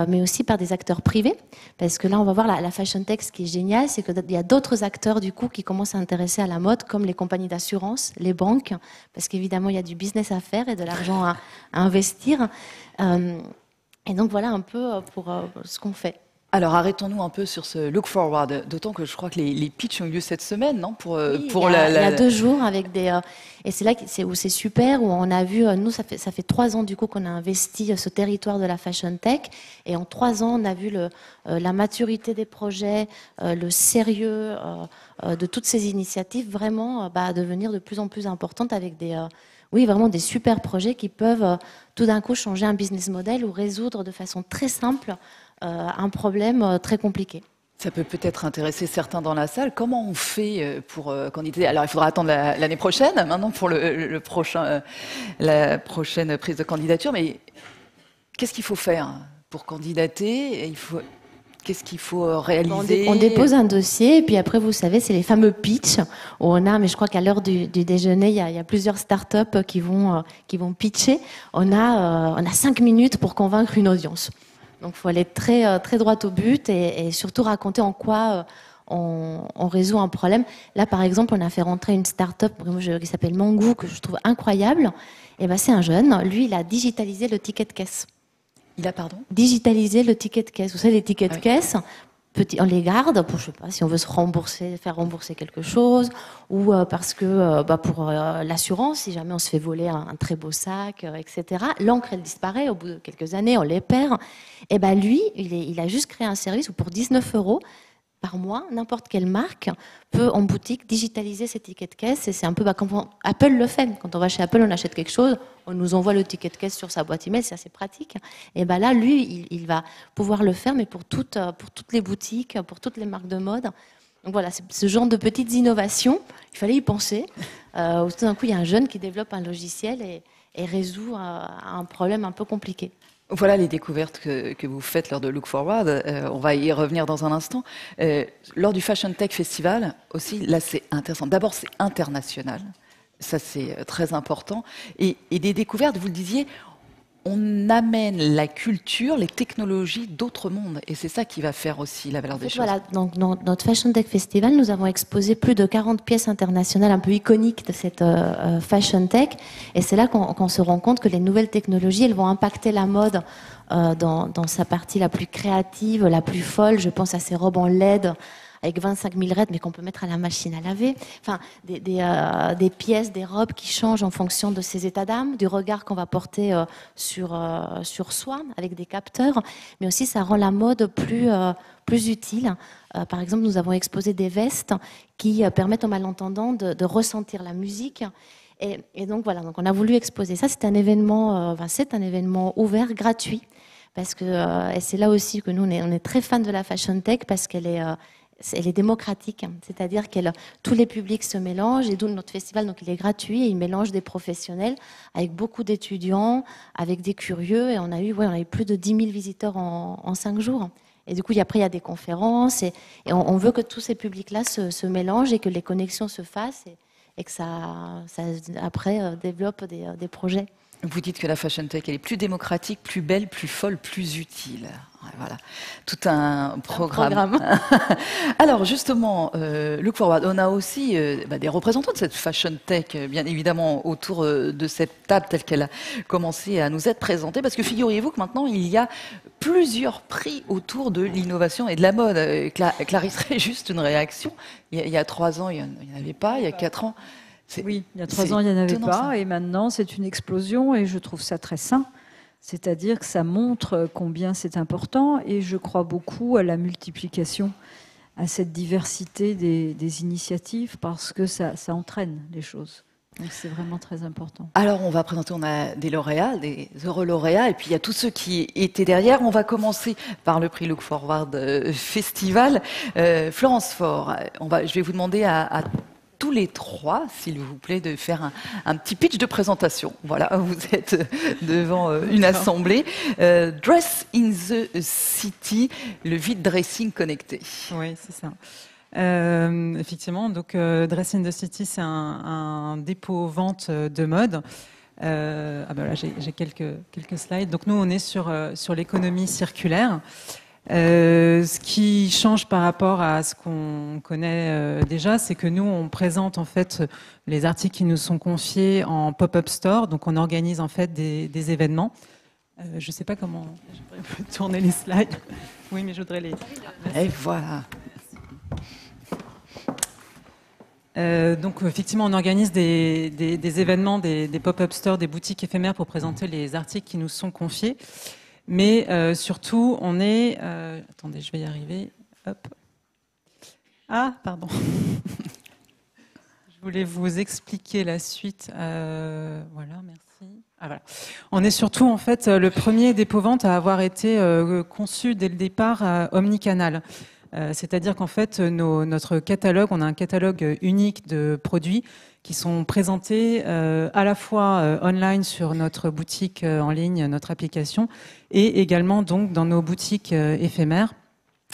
Speaker 4: mais aussi par des acteurs privés. Parce que là, on va voir la Fashion Tech, ce qui est génial, c'est qu'il y a d'autres acteurs du coup qui commencent à s'intéresser à la mode, comme les compagnies d'assurance, les banques, parce qu'évidemment, il y a du business à faire et de l'argent à investir. Et donc voilà un peu pour ce qu'on fait.
Speaker 2: Alors arrêtons-nous un peu sur ce Look Forward, d'autant que je crois que les pitchs ont eu lieu cette semaine, non?
Speaker 4: Oui, il y a 2 jours avec des et c'est là où c'est super, où on a vu, nous ça fait 3 ans du coup qu'on a investi ce territoire de la fashion tech, et en 3 ans on a vu la maturité des projets, le sérieux de toutes ces initiatives vraiment devenir de plus en plus importantes avec oui, vraiment des super projets qui peuvent tout d'un coup changer un business model ou résoudre de façon très simple un problème très compliqué.
Speaker 2: Ça peut peut-être intéresser certains dans la salle. Comment on fait pour candidater? Alors, il faudra attendre l'année prochaine, maintenant pour la prochaine prise de candidature. Mais qu'est-ce qu'il faut faire pour candidater? Qu'est-ce qu'il faut réaliser?
Speaker 4: On dépose un dossier et puis après, vous savez, c'est les fameux pitchs où mais je crois qu'à l'heure du déjeuner, il y a plusieurs startups qui vont pitcher. On a 5 minutes pour convaincre une audience. Donc, il faut aller très, très droit au but et surtout raconter en quoi on résout un problème. Là, par exemple, on a fait rentrer une start-up qui s'appelle Mangou, que je trouve incroyable. Et c'est un jeune. Lui, il a digitalisé le ticket de caisse.
Speaker 2: Il a, pardon?
Speaker 4: Digitaliser le ticket de caisse. Vous savez, les tickets de caisse, on les garde pour, je sais pas, si on veut faire rembourser quelque chose, ou parce que pour l'assurance, si jamais on se fait voler un très beau sac, etc. L'encre, elle disparaît au bout de quelques années, on les perd. Et lui, il a juste créé un service où pour 19 € par mois, n'importe quelle marque peut en boutique digitaliser ses tickets de caisse. Et c'est un peu comme Apple le fait. Quand on va chez Apple, on achète quelque chose, on nous envoie le ticket de caisse sur sa boîte email, c'est assez pratique. Et là, lui, il va pouvoir le faire, mais pour toutes les boutiques, pour toutes les marques de mode. Donc voilà, c'est ce genre de petites innovations. Il fallait y penser. Où tout d'un coup, il y a un jeune qui développe un logiciel et résout un problème un peu compliqué.
Speaker 2: Voilà les découvertes que vous faites lors de Look Forward. On va y revenir dans un instant. Lors du Fashion Tech Festival aussi, là c'est intéressant. D'abord c'est international, ça c'est très important. Et des découvertes, vous le disiez, on amène la culture, les technologies d'autres mondes. Et c'est ça qui va faire aussi la valeur des choses.
Speaker 4: Voilà, donc dans notre Fashion Tech Festival, nous avons exposé plus de 40 pièces internationales un peu iconiques de cette Fashion Tech. Et c'est là qu'on se rend compte que les nouvelles technologies, elles vont impacter la mode dans sa partie la plus créative, la plus folle. Je pense à ces robes en LED avec 25 000 raids, mais qu'on peut mettre à la machine à laver. Enfin, des pièces, des robes qui changent en fonction de ses états d'âme, du regard qu'on va porter sur soi, avec des capteurs. Mais aussi, ça rend la mode plus utile. Par exemple, nous avons exposé des vestes qui permettent aux malentendants de ressentir la musique. Et donc, voilà, donc on a voulu exposer ça. C'est un événement ouvert, gratuit. Parce que et c'est là aussi que nous, on est très fans de la Fashion Tech, parce qu'elle est démocratique, c'est-à-dire que tous les publics se mélangent, et d'où notre festival, donc il est gratuit, et il mélange des professionnels avec beaucoup d'étudiants, avec des curieux, et on a eu plus de 10 000 visiteurs en 5 jours. Et du coup, après, il y a des conférences, et on veut que tous ces publics-là se mélangent et que les connexions se fassent, et que ça après développe des projets.
Speaker 2: Vous dites que la Fashion Tech, elle est plus démocratique, plus belle, plus folle, plus utile. Ouais, voilà, tout un programme. Alors justement, Look Forward, on a aussi des représentants de cette Fashion Tech, bien évidemment, autour de cette table telle qu'elle a commencé à nous être présentée, parce que figurez-vous que maintenant, il y a plusieurs prix autour de l'innovation et de la mode. Clarisse, juste une réaction. Il y a 3 ans, il n'y en avait pas, il y a 4 ans.
Speaker 1: Oui, il y a 3 ans, il n'y en avait pas, et maintenant, c'est une explosion, et je trouve ça très sain. C'est-à-dire que ça montre combien c'est important, et je crois beaucoup à la multiplication, à cette diversité des initiatives, parce que ça entraîne les choses. Donc c'est vraiment très important.
Speaker 2: Alors on va présenter, on a des lauréats, des heureux lauréats, et puis il y a tous ceux qui étaient derrière. On va commencer par le prix Look Forward Festival. Florence Faure, je vais vous demander à tous les 3, s'il vous plaît, de faire un petit pitch de présentation. Voilà, vous êtes devant une assemblée. Dress in the City, le vide dressing connecté.
Speaker 5: Oui, c'est ça. Effectivement, donc Dress in the City, c'est un dépôt-vente de mode. Là, j'ai quelques slides. Donc nous, on est sur l'économie circulaire. Ce qui change par rapport à ce qu'on connaît déjà, c'est que nous, on présente en fait les articles qui nous sont confiés en pop-up store. Donc, on organise en fait des événements. Je ne sais pas comment. Je peux tourner les slides. Oui, mais je voudrais les.
Speaker 2: Et voilà.
Speaker 5: Donc effectivement, on organise des événements, des pop-up stores, des boutiques éphémères pour présenter les articles qui nous sont confiés. Mais surtout, on est... attendez, je vais y arriver. Hop. Ah, pardon. Je voulais vous expliquer la suite. Voilà, merci. Ah, voilà. On est surtout, en fait, le premier dépôt-vente à avoir été conçu dès le départ omnicanal. C'est-à-dire qu'en fait, notre catalogue, on a un catalogue unique de produits qui sont présentés à la fois online sur notre boutique en ligne, notre application, et également donc dans nos boutiques éphémères.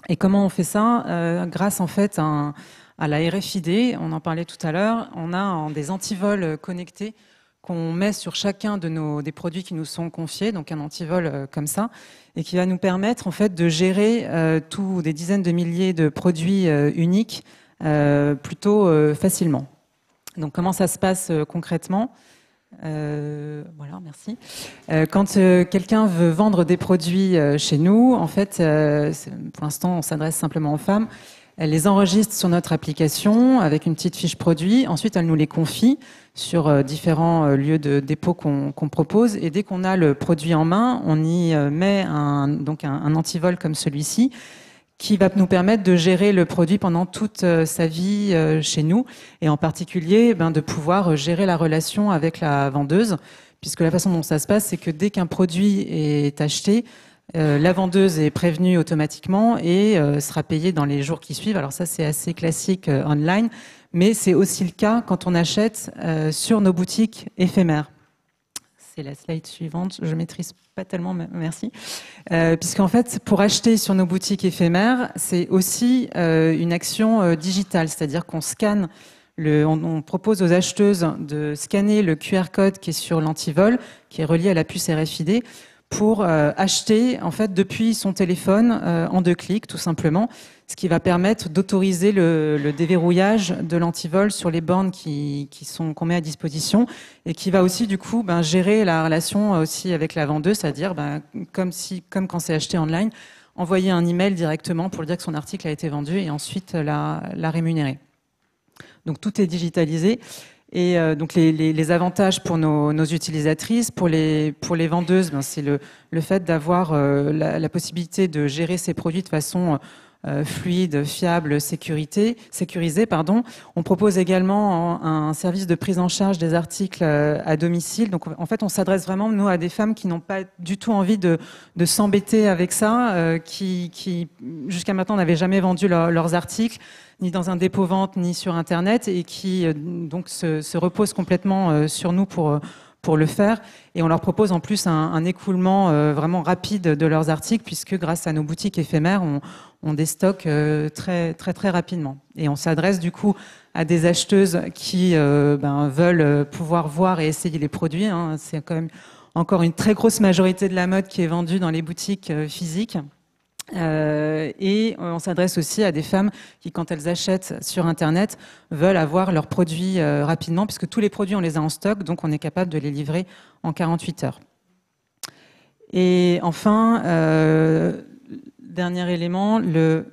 Speaker 5: Et comment on fait ça? Grâce en fait à la RFID, on en parlait tout à l'heure, on a des antivols connectés qu'on met sur chacun des produits qui nous sont confiés, donc un antivol comme ça, et qui va nous permettre en fait de gérer des dizaines de milliers de produits uniques plutôt facilement. Donc comment ça se passe concrètement? Voilà, merci. Quand quelqu'un veut vendre des produits chez nous, en fait, pour l'instant, on s'adresse simplement aux femmes. Elle les enregistre sur notre application avec une petite fiche produit. Ensuite, elle nous les confie sur différents lieux de dépôt qu'on propose. Et dès qu'on a le produit en main, on y met un antivol comme celui-ci qui va nous permettre de gérer le produit pendant toute sa vie chez nous, et en particulier de pouvoir gérer la relation avec la vendeuse, puisque la façon dont ça se passe, c'est que dès qu'un produit est acheté, la vendeuse est prévenue automatiquement et sera payée dans les jours qui suivent. Alors ça, c'est assez classique online, mais c'est aussi le cas quand on achète sur nos boutiques éphémères. C'est la slide suivante, je maîtrise pas tellement, merci. Puisqu'en fait, pour acheter sur nos boutiques éphémères, c'est aussi une action digitale, c'est-à-dire qu'on scanne, on propose aux acheteuses de scanner le QR code qui est sur l'antivol, qui est relié à la puce RFID, pour acheter en fait depuis son téléphone en 2 clics, tout simplement, ce qui va permettre d'autoriser le déverrouillage de l'antivol sur les bornes qu'on met à disposition, et qui va aussi du coup gérer la relation aussi avec la vendeuse, c'est-à-dire comme quand c'est acheté online, envoyer un email directement pour lui dire que son article a été vendu et ensuite la rémunérer. Donc tout est digitalisé. Et donc les avantages pour nos utilisatrices, pour les vendeuses, c'est le fait d'avoir la possibilité de gérer ces produits de façon fluide, fiable, sécurisée. On propose également un service de prise en charge des articles à domicile. Donc en fait, on s'adresse vraiment nous à des femmes qui n'ont pas du tout envie de s'embêter avec ça, qui jusqu'à maintenant n'avaient jamais vendu leurs articles, ni dans un dépôt-vente, ni sur Internet, et qui donc se reposent complètement sur nous pour le faire. Et on leur propose en plus un écoulement vraiment rapide de leurs articles, puisque grâce à nos boutiques éphémères, on déstocke très, très, très rapidement. Et on s'adresse du coup à des acheteuses qui veulent pouvoir voir et essayer les produits. C'est quand même, encore une très grosse majorité de la mode qui est vendue dans les boutiques physiques. Et on s'adresse aussi à des femmes qui, quand elles achètent sur Internet, veulent avoir leurs produits rapidement, puisque tous les produits, on les a en stock, donc on est capable de les livrer en 48 heures. Et enfin, dernier élément, notre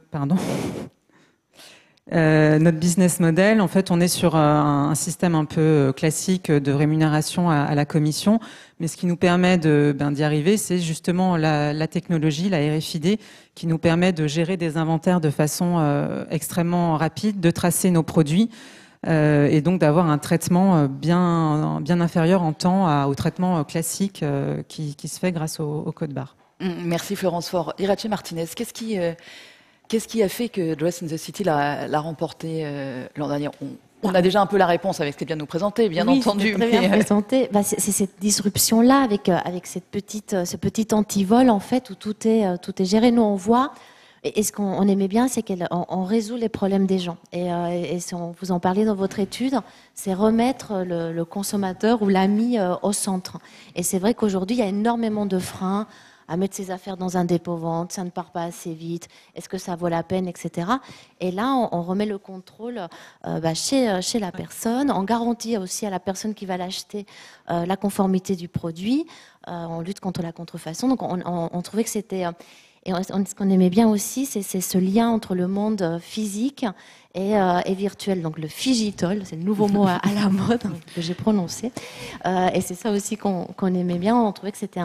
Speaker 5: business model, en fait, on est sur un système un peu classique de rémunération à la commission, mais ce qui nous permet d'y arriver, c'est justement la technologie, la RFID, qui nous permet de gérer des inventaires de façon extrêmement rapide, de tracer nos produits, et donc d'avoir un traitement bien inférieur en temps au traitement classique qui se fait grâce au code barre.
Speaker 2: Merci Florence Faure. Irache Martinez, qu'est-ce qui a fait que Dress in the City l'a remporté l'an dernier? On a déjà un peu la réponse avec ce qu'elle vient de nous présenter, bien entendu.
Speaker 4: Très bien présenté. C'est cette disruption-là avec ce petit antivol en fait où tout est géré. Nous on voit. Et ce qu'on aimait bien, c'est qu'on résout les problèmes des gens. Et vous en parlez dans votre étude, c'est remettre le consommateur ou l'ami au centre. Et c'est vrai qu'aujourd'hui, il y a énormément de freins à mettre ses affaires dans un dépôt-vente, ça ne part pas assez vite, est-ce que ça vaut la peine, etc. Et là, on remet le contrôle chez la personne, on garantit aussi à la personne qui va l'acheter la conformité du produit, on lutte contre la contrefaçon. Donc on trouvait que c'était... Et ce qu'on aimait bien aussi, c'est ce lien entre le monde physique et virtuel. Donc le phygital, c'est le nouveau mot à la mode que j'ai prononcé. Et c'est ça aussi qu'on aimait bien. On trouvait que c'était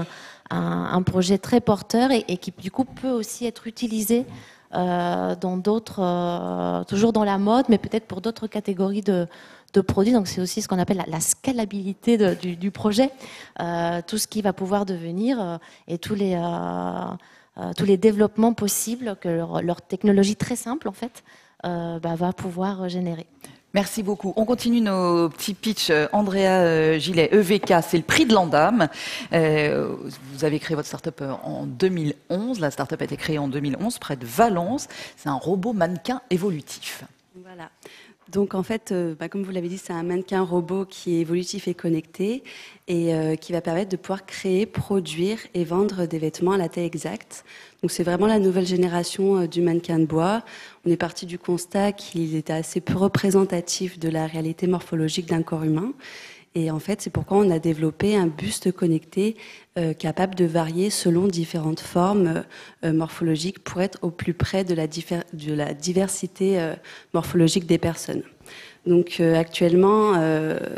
Speaker 4: un projet très porteur et qui du coup peut aussi être utilisé dans d'autres, toujours dans la mode, mais peut-être pour d'autres catégories de produits. Donc c'est aussi ce qu'on appelle la scalabilité du projet. Tout ce qui va pouvoir devenir et tous les développements possibles que leur technologie très simple en fait va pouvoir générer.
Speaker 2: Merci beaucoup. On continue nos petits pitchs. Andrea Gillet, EVK, c'est le prix de l'Andam. Vous avez créé votre start-up en 2011. La start-up a été créée en 2011 près de Valence. C'est un robot mannequin évolutif.
Speaker 6: Voilà. Donc en fait, comme vous l'avez dit, c'est un mannequin robot qui est évolutif et connecté et qui va permettre de pouvoir créer, produire et vendre des vêtements à la taille exacte. Donc c'est vraiment la nouvelle génération du mannequin de bois. On est parti du constat qu'il était assez peu représentatif de la réalité morphologique d'un corps humain. Et en fait, c'est pourquoi on a développé un buste connecté capable de varier selon différentes formes morphologiques pour être au plus près de la diversité morphologique des personnes. Donc actuellement,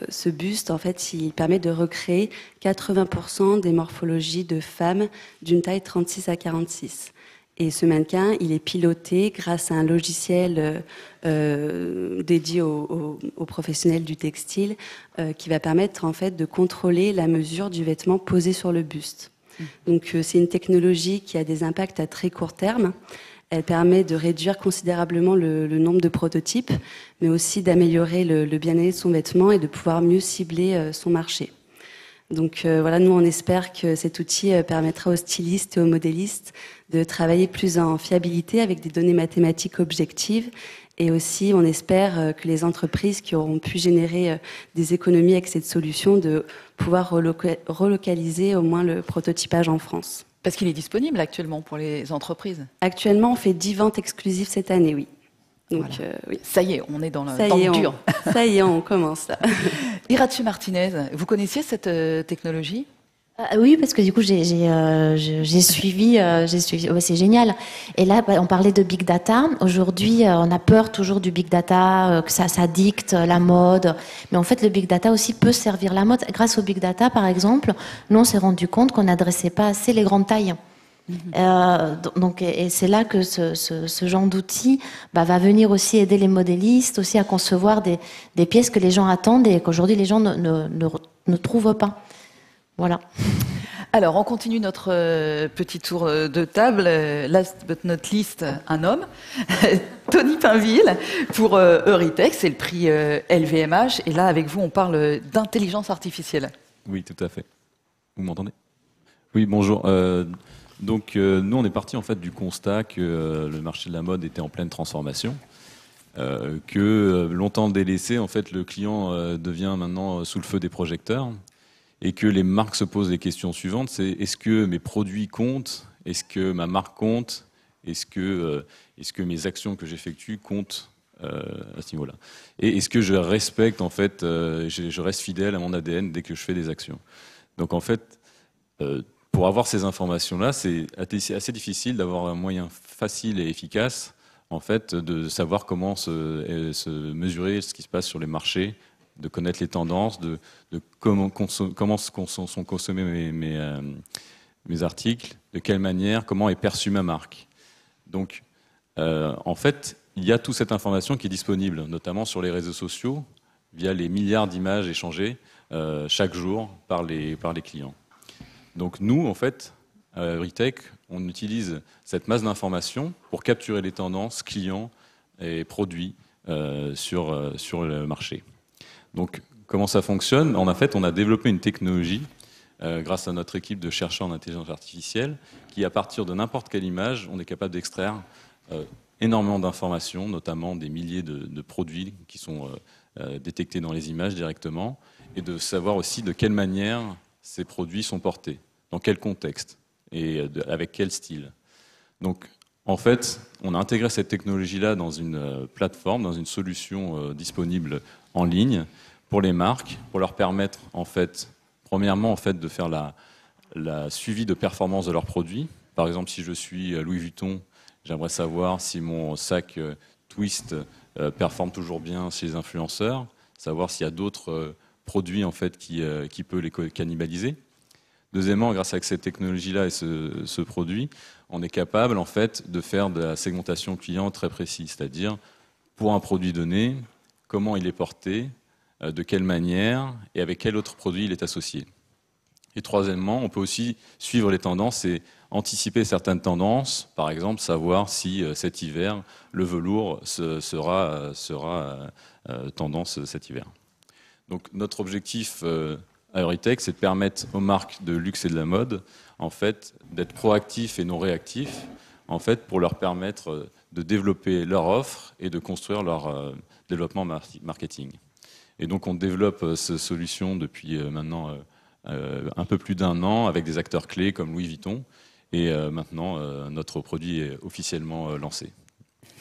Speaker 6: ce buste, en fait, il permet de recréer 80% des morphologies de femmes d'une taille 36 à 46. Et ce mannequin, il est piloté grâce à un logiciel dédié aux professionnels du textile qui va permettre en fait de contrôler la mesure du vêtement posé sur le buste. Donc c'est une technologie qui a des impacts à très court terme. Elle permet de réduire considérablement le nombre de prototypes, mais aussi d'améliorer le bien-être de son vêtement et de pouvoir mieux cibler son marché. Donc voilà, nous on espère que cet outil permettra aux stylistes et aux modélistes de travailler plus en fiabilité avec des données mathématiques objectives. Et aussi, on espère que les entreprises qui auront pu générer des économies avec cette solution, de pouvoir relocaliser au moins le prototypage en France.
Speaker 2: Parce qu'il est disponible actuellement pour les entreprises.
Speaker 6: Actuellement, on fait 10 ventes exclusives cette année, oui. Donc,
Speaker 2: voilà.
Speaker 6: oui.
Speaker 2: Ça y est, on est dans le dur.
Speaker 6: Ça y est, on commence là.
Speaker 2: Irache Martinez, vous connaissiez cette technologie ?
Speaker 4: Oui, parce que du coup, j'ai suivi, c'est génial. Et là, on parlait de big data. Aujourd'hui, on a peur toujours du big data, que ça dicte la mode. Mais en fait, le big data aussi peut servir la mode. Grâce au big data, par exemple, nous, on s'est rendu compte qu'on n'adressait pas assez les grandes tailles. Donc, et c'est là que ce genre d'outil va venir aussi aider les modélistes aussi à concevoir des pièces que les gens attendent et qu'aujourd'hui les gens ne trouvent pas. Voilà.
Speaker 2: Alors, on continue notre petit tour de table. Last but not least, un homme, Tony Pinville, pour Eurytech, c'est le prix LVMH. Et là, avec vous, on parle d'intelligence artificielle.
Speaker 7: Oui, tout à fait. Vous m'entendez ? Oui, bonjour. Donc, nous, on est parti en fait du constat que le marché de la mode était en pleine transformation, que longtemps délaissé, en fait, le client devient maintenant sous le feu des projecteurs. et que les marques se posent les questions suivantes, c'est est-ce que mes produits comptent? Est-ce que ma marque compte? Est-ce que mes actions que j'effectue comptent à ce niveau-là? Et est-ce que je respecte, en fait, je reste fidèle à mon ADN dès que je fais des actions? Donc, en fait, pour avoir ces informations-là, c'est assez difficile d'avoir un moyen facile et efficace, en fait, de savoir comment se mesurer ce qui se passe sur les marchés, de connaître les tendances, de comment sont consommés mes articles, de quelle manière, comment est perçue ma marque. Donc, en fait, il y a toute cette information qui est disponible, notamment sur les réseaux sociaux, via les milliards d'images échangées chaque jour par les clients. Donc nous, en fait, à Euritech, on utilise cette masse d'informations pour capturer les tendances clients et produits sur le marché. Donc, comment ça fonctionne? En fait, on a développé une technologie grâce à notre équipe de chercheurs en intelligence artificielle qui, à partir de n'importe quelle image, on est capable d'extraire énormément d'informations, notamment des milliers de produits qui sont détectés dans les images directement, et de savoir aussi de quelle manière ces produits sont portés, dans quel contexte et avec quel style. Donc, en fait, on a intégré cette technologie-là dans une plateforme, dans une solution disponible en ligne pour les marques, pour leur permettre, en fait, premièrement, en fait, de faire la suivi de performance de leurs produits. Par exemple, si je suis Louis Vuitton, j'aimerais savoir si mon sac Twist performe toujours bien chez les influenceurs, savoir s'il y a d'autres produits, en fait, qui peuvent les cannibaliser. Deuxièmement, grâce à cette technologie-là et ce produit, on est capable, en fait, de faire de la segmentation client très précise, c'est-à-dire, pour un produit donné, comment il est porté, de quelle manière et avec quel autre produit il est associé. Et troisièmement, on peut aussi suivre les tendances et anticiper certaines tendances, par exemple, savoir si cet hiver, le velours sera tendance cet hiver. Donc notre objectif à Euritech, c'est de permettre aux marques de luxe et de la mode, en fait, d'être proactifs et non réactifs, en fait, pour leur permettre de développer leur offre et de construire leur développement marketing. Et donc, on développe cette solution depuis maintenant un peu plus d'1 an avec des acteurs clés comme Louis Vuitton. Et maintenant, notre produit est officiellement lancé.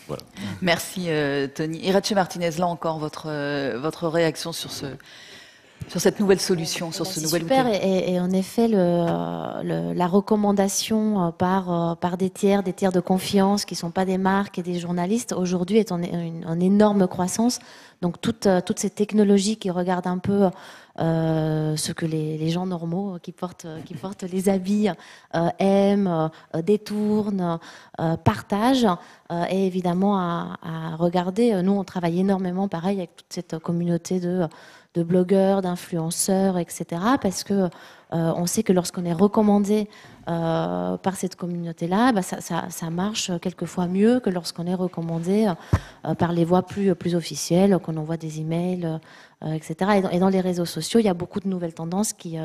Speaker 7: Voilà.
Speaker 2: Merci Tony. Iratxe Martinez, là encore, votre réaction sur cette nouvelle solution, sur ce nouvel outil.
Speaker 4: Super, et en effet, la recommandation par des tiers de confiance qui ne sont pas des marques et des journalistes, aujourd'hui est en énorme croissance. Donc toutes ces technologies qui regardent un peu ce que les gens normaux qui portent les habits aiment, détournent, partagent, et évidemment à regarder. Nous, on travaille énormément, pareil, avec toute cette communauté de blogueurs, d'influenceurs, etc. Parce que on sait que lorsqu'on est recommandé par cette communauté-là, ça marche quelquefois mieux que lorsqu'on est recommandé par les voies plus officielles, qu'on envoie des emails, etc. Et dans les réseaux sociaux, il y a beaucoup de nouvelles tendances qui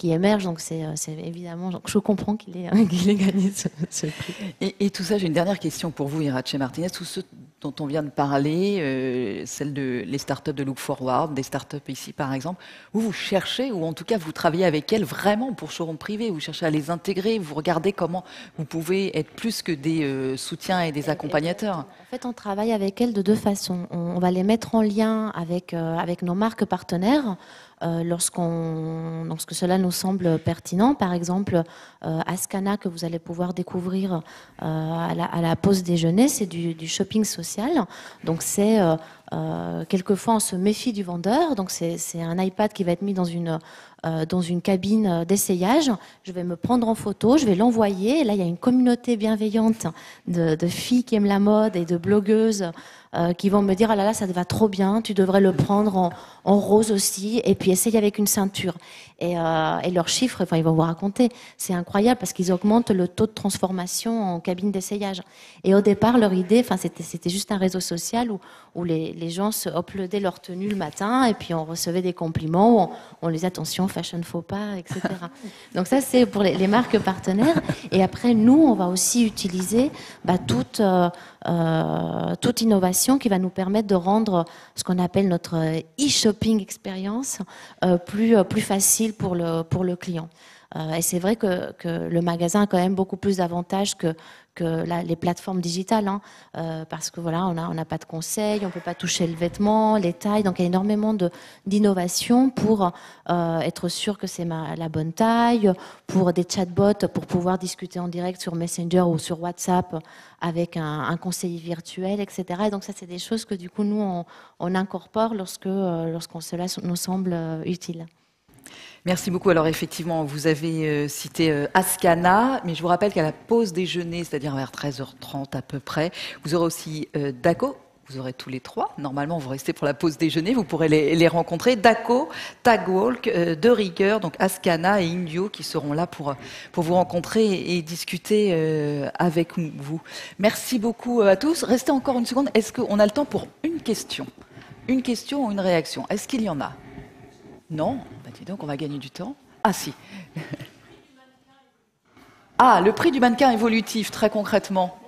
Speaker 4: émergent. Donc c'est évidemment, donc je comprends qu'il ait gagné ce prix.
Speaker 2: Et tout ça, j'ai une dernière question pour vous, Iratxe Martinez. Tout ce dont on vient de parler, celle les startups de Look Forward, des startups ici par exemple, vous cherchez, ou en tout cas vous travaillez avec elles vraiment pour showroom privé, vous cherchez à les intégrer, vous regardez comment vous pouvez être plus que des soutiens et des accompagnateurs.
Speaker 4: En fait, on travaille avec elles de 2 façons. On va les mettre en lien avec nos marques partenaires, lorsque cela nous semble pertinent. Par exemple, Ascana, que vous allez pouvoir découvrir à la pause déjeuner, c'est du shopping social. Donc c'est quelquefois on se méfie du vendeur. Donc c'est un iPad qui va être mis dans une cabine d'essayage. Je vais me prendre en photo, je vais l'envoyer. Et là, il y a une communauté bienveillante de filles qui aiment la mode et de blogueuses qui vont me dire « Ah là là, ça te va trop bien, tu devrais le prendre en rose aussi, et puis essaye avec une ceinture. » Et leurs chiffres, enfin, ils vont vous raconter, c'est incroyable parce qu'ils augmentent le taux de transformation en cabine d'essayage. Et au départ, leur idée, enfin, c'était juste un réseau social où les gens se uploadaient leur tenue le matin et puis on recevait des compliments, on les disait « Attention, non fashion faux pas, etc. Donc ça, c'est pour les marques partenaires. Et après, nous, on va aussi utiliser toute innovation qui va nous permettre de rendre ce qu'on appelle notre e-shopping expérience plus facile pour le client. Et c'est vrai que le magasin a quand même beaucoup plus d'avantages que les plateformes digitales, parce que voilà, on n'a pas de conseils, on peut pas toucher le vêtement, les tailles, donc il y a énormément d'innovation pour être sûr que c'est la bonne taille, pour des chatbots, pour pouvoir discuter en direct sur Messenger ou sur WhatsApp avec un conseiller virtuel, etc. Et donc ça, c'est des choses que du coup nous on incorpore lorsqu'on cela nous semble utile.
Speaker 2: Merci beaucoup. Alors effectivement, vous avez cité Ascana, mais je vous rappelle qu'à la pause déjeuner, c'est-à-dire vers 13h30 à peu près, vous aurez aussi Daco. Vous aurez tous les trois. Normalement, vous restez pour la pause déjeuner. Vous pourrez les rencontrer. Daco, Tagwalk, De Rigueur, donc Ascana et Indio qui seront là pour vous rencontrer et discuter avec vous. Merci beaucoup à tous. Restez encore une seconde. Est-ce qu'on a le temps pour une question? Une question ou une réaction? Est-ce qu'il y en a? Non? Dis donc, on va gagner du temps. Ah si. Ah, le prix du mannequin évolutif, très concrètement.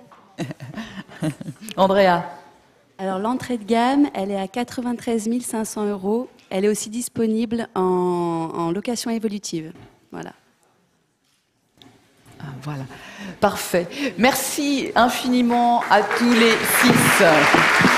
Speaker 2: Andrea.
Speaker 6: Alors l'entrée de gamme, elle est à 93 500 €. Elle est aussi disponible en location évolutive. Voilà.
Speaker 2: Ah, voilà. Parfait. Merci infiniment à tous les 6.